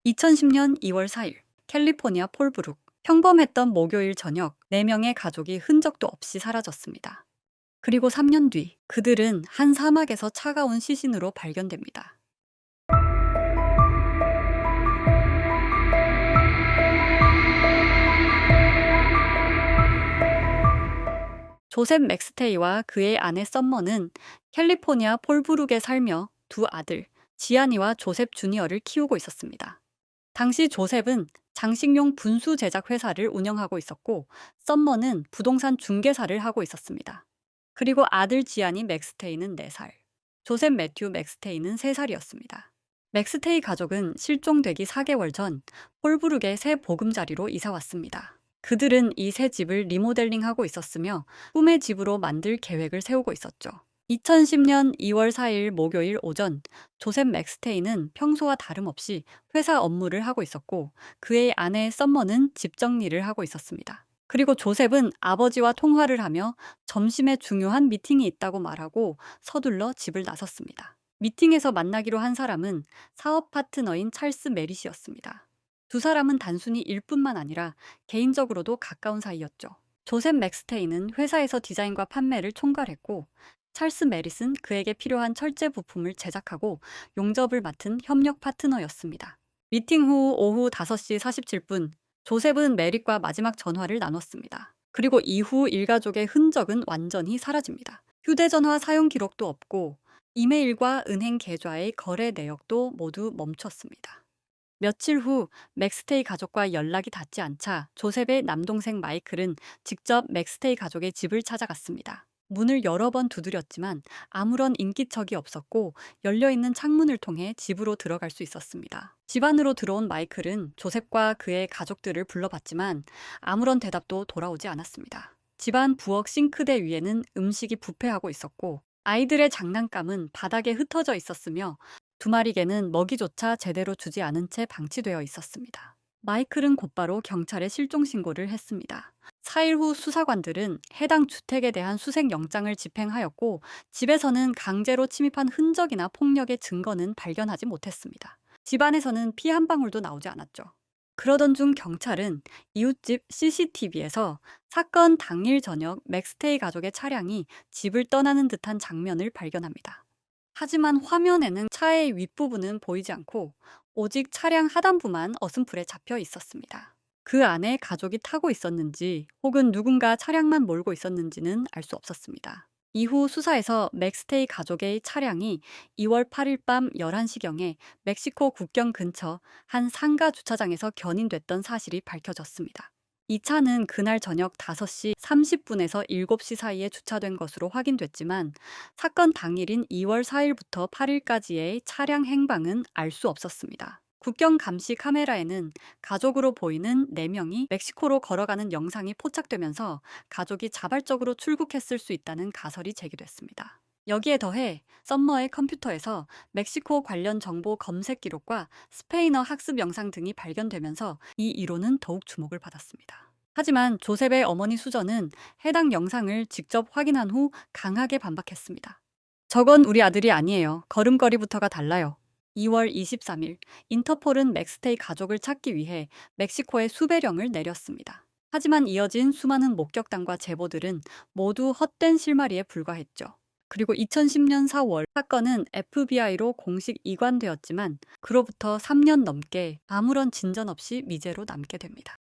2010년 2월 4일 캘리포니아 폴브룩. 평범했던 목요일 저녁 4명의 가족이 흔적도 없이 사라졌습니다. 그리고 3년 뒤 그들은 한 사막에서 차가운 시신으로 발견됩니다. 조셉 맥스테이와 그의 아내 썸머는 캘리포니아 폴브룩에 살며 두 아들 지아니와 조셉 주니어를 키우고 있었습니다. 당시 조셉은 장식용 분수 제작 회사를 운영하고 있었고 썸머는 부동산 중개사를 하고 있었습니다. 그리고 아들 지안이 맥스테이는 4살, 조셉 매튜 맥스테이는 3살이었습니다. 맥스테이 가족은 실종되기 4개월 전 홀브룩의 새 보금자리로 이사 왔습니다. 그들은 이 새 집을 리모델링하고 있었으며 꿈의 집으로 만들 계획을 세우고 있었죠. 2010년 2월 4일 목요일 오전, 조셉 맥스테이는 평소와 다름없이 회사 업무를 하고 있었고 그의 아내 썸머는 집 정리를 하고 있었습니다. 그리고 조셉은 아버지와 통화를 하며 점심에 중요한 미팅이 있다고 말하고 서둘러 집을 나섰습니다. 미팅에서 만나기로 한 사람은 사업 파트너인 찰스 메릿이었습니다. 두 사람은 단순히 일뿐만 아니라 개인적으로도 가까운 사이였죠. 조셉 맥스테이는 회사에서 디자인과 판매를 총괄했고 찰스 메릿은 그에게 필요한 철제 부품을 제작하고 용접을 맡은 협력 파트너였습니다. 미팅 후 오후 5시 47분, 조셉은 메릿과 마지막 전화를 나눴습니다. 그리고 이후 일가족의 흔적은 완전히 사라집니다. 휴대전화 사용 기록도 없고 이메일과 은행 계좌의 거래 내역도 모두 멈췄습니다. 며칠 후 맥스테이 가족과 연락이 닿지 않자 조셉의 남동생 마이클은 직접 맥스테이 가족의 집을 찾아갔습니다. 문을 여러 번 두드렸지만 아무런 인기척이 없었고 열려있는 창문을 통해 집으로 들어갈 수 있었습니다. 집 안으로 들어온 마이클은 조셉과 그의 가족들을 불러봤지만 아무런 대답도 돌아오지 않았습니다. 집안 부엌 싱크대 위에는 음식이 부패하고 있었고 아이들의 장난감은 바닥에 흩어져 있었으며 두 마리 개는 먹이조차 제대로 주지 않은 채 방치되어 있었습니다. 마이클은 곧바로 경찰에 실종 신고를 했습니다. 4일 후 수사관들은 해당 주택에 대한 수색 영장을 집행하였고 집에서는 강제로 침입한 흔적이나 폭력의 증거는 발견하지 못했습니다. 집안에서는 피 한 방울도 나오지 않았죠. 그러던 중 경찰은 이웃집 CCTV에서 사건 당일 저녁 맥스테이 가족의 차량이 집을 떠나는 듯한 장면을 발견합니다. 하지만 화면에는 차의 윗부분은 보이지 않고 오직 차량 하단부만 어슴풀에 잡혀 있었습니다. 그 안에 가족이 타고 있었는지 혹은 누군가 차량만 몰고 있었는지는 알 수 없었습니다. 이후 수사에서 맥스테이 가족의 차량이 2월 8일 밤 11시경에 멕시코 국경 근처 한 상가 주차장에서 견인됐던 사실이 밝혀졌습니다. 이 차는 그날 저녁 5시 30분에서 7시 사이에 주차된 것으로 확인됐지만 사건 당일인 2월 4일부터 8일까지의 차량 행방은 알 수 없었습니다. 국경 감시 카메라에는 가족으로 보이는 4명이 멕시코로 걸어가는 영상이 포착되면서 가족이 자발적으로 출국했을 수 있다는 가설이 제기됐습니다. 여기에 더해 썸머의 컴퓨터에서 멕시코 관련 정보 검색 기록과 스페인어 학습 영상 등이 발견되면서 이 이론은 더욱 주목을 받았습니다. 하지만 조셉의 어머니 수전은 해당 영상을 직접 확인한 후 강하게 반박했습니다. 저건 우리 아들이 아니에요. 걸음걸이부터가 달라요. 2월 23일 인터폴은 맥스테이 가족을 찾기 위해 멕시코에 수배령을 내렸습니다. 하지만 이어진 수많은 목격담과 제보들은 모두 헛된 실마리에 불과했죠. 그리고 2010년 4월 사건은 FBI로 공식 이관되었지만 그로부터 3년 넘게 아무런 진전 없이 미제로 남게 됩니다.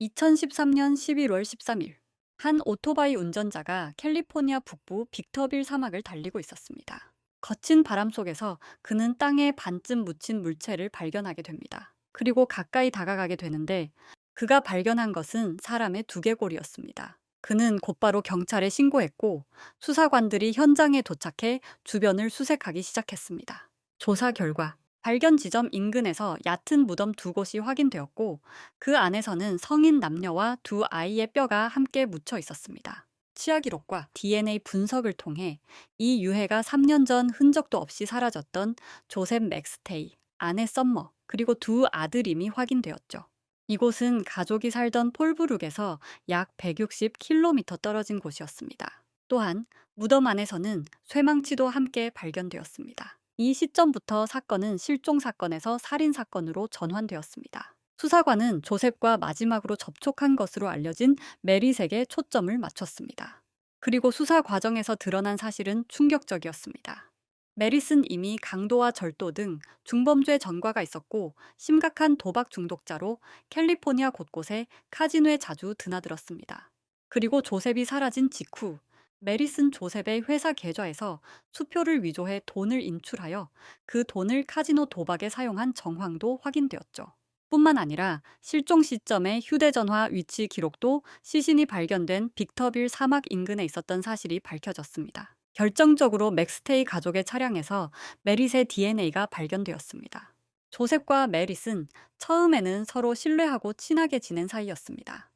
2013년 11월 13일 한 오토바이 운전자가 캘리포니아 북부 빅터빌 사막을 달리고 있었습니다. 거친 바람 속에서 그는 땅에 반쯤 묻힌 물체를 발견하게 됩니다. 그리고 가까이 다가가게 되는데 그가 발견한 것은 사람의 두개골이었습니다. 그는 곧바로 경찰에 신고했고 수사관들이 현장에 도착해 주변을 수색하기 시작했습니다. 조사 결과 발견 지점 인근에서 얕은 무덤 2곳이 확인되었고 그 안에서는 성인 남녀와 두 아이의 뼈가 함께 묻혀 있었습니다. 치아 기록과 DNA 분석을 통해 이 유해가 3년 전 흔적도 없이 사라졌던 조셉 맥스테이, 아내 썸머, 그리고 두 아들임이 확인되었죠. 이곳은 가족이 살던 폴브룩에서 약 160km 떨어진 곳이었습니다. 또한 무덤 안에서는 쇠망치도 함께 발견되었습니다. 이 시점부터 사건은 실종 사건에서 살인 사건으로 전환되었습니다. 수사관은 조셉과 마지막으로 접촉한 것으로 알려진 메리색에 초점을 맞췄습니다. 그리고 수사 과정에서 드러난 사실은 충격적이었습니다. 메릿은 이미 강도와 절도 등 중범죄 전과가 있었고 심각한 도박 중독자로 캘리포니아 곳곳에 카지노에 자주 드나들었습니다. 그리고 조셉이 사라진 직후 메릿은 조셉의 회사 계좌에서 수표를 위조해 돈을 인출하여 그 돈을 카지노 도박에 사용한 정황도 확인되었죠. 뿐만 아니라 실종 시점의 휴대전화 위치 기록도 시신이 발견된 빅터빌 사막 인근에 있었던 사실이 밝혀졌습니다. 결정적으로 맥스테이 가족의 차량에서 메릿의 DNA가 발견되었습니다. 조셉과 메릿은 처음에는 서로 신뢰하고 친하게 지낸 사이였습니다.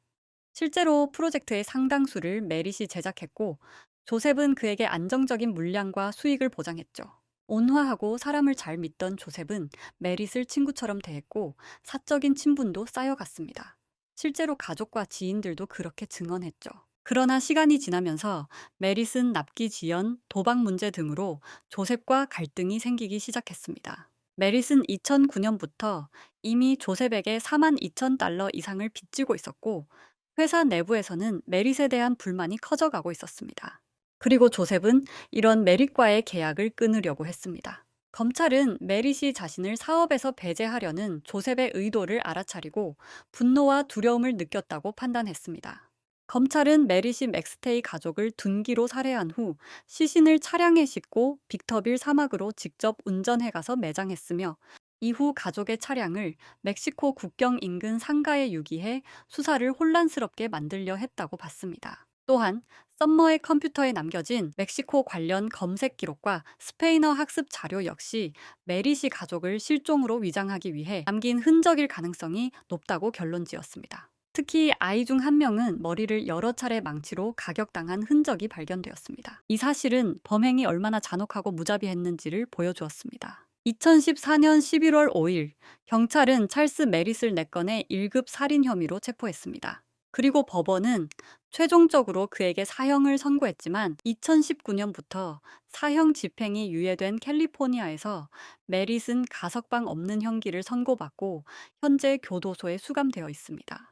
실제로 프로젝트의 상당수를 메릿이 제작했고, 조셉은 그에게 안정적인 물량과 수익을 보장했죠. 온화하고 사람을 잘 믿던 조셉은 메릿을 친구처럼 대했고, 사적인 친분도 쌓여갔습니다. 실제로 가족과 지인들도 그렇게 증언했죠. 그러나 시간이 지나면서 메릿은 납기 지연, 도박 문제 등으로 조셉과 갈등이 생기기 시작했습니다. 메릿은 2009년부터 이미 조셉에게 42,000달러 이상을 빚지고 있었고, 회사 내부에서는 메릿에 대한 불만이 커져가고 있었습니다. 그리고 조셉은 이런 메릿과의 계약을 끊으려고 했습니다. 검찰은 메릿이 자신을 사업에서 배제하려는 조셉의 의도를 알아차리고 분노와 두려움을 느꼈다고 판단했습니다. 검찰은 메릿이 맥스테이 가족을 둔기로 살해한 후 시신을 차량에 싣고 빅터빌 사막으로 직접 운전해 가서 매장했으며, 이후 가족의 차량을 멕시코 국경 인근 상가에 유기해 수사를 혼란스럽게 만들려 했다고 봤습니다. 또한 썸머의 컴퓨터에 남겨진 멕시코 관련 검색 기록과 스페인어 학습 자료 역시 메릿이 가족을 실종으로 위장하기 위해 남긴 흔적일 가능성이 높다고 결론지었습니다. 특히 아이 중 한 명은 머리를 여러 차례 망치로 가격당한 흔적이 발견되었습니다. 이 사실은 범행이 얼마나 잔혹하고 무자비했는지를 보여주었습니다. 2014년 11월 5일, 경찰은 찰스 메릿을 4건의 1급 살인 혐의로 체포했습니다. 그리고 법원은 최종적으로 그에게 사형을 선고했지만 2019년부터 사형 집행이 유예된 캘리포니아에서 메릿은 가석방 없는 형기를 선고받고 현재 교도소에 수감되어 있습니다.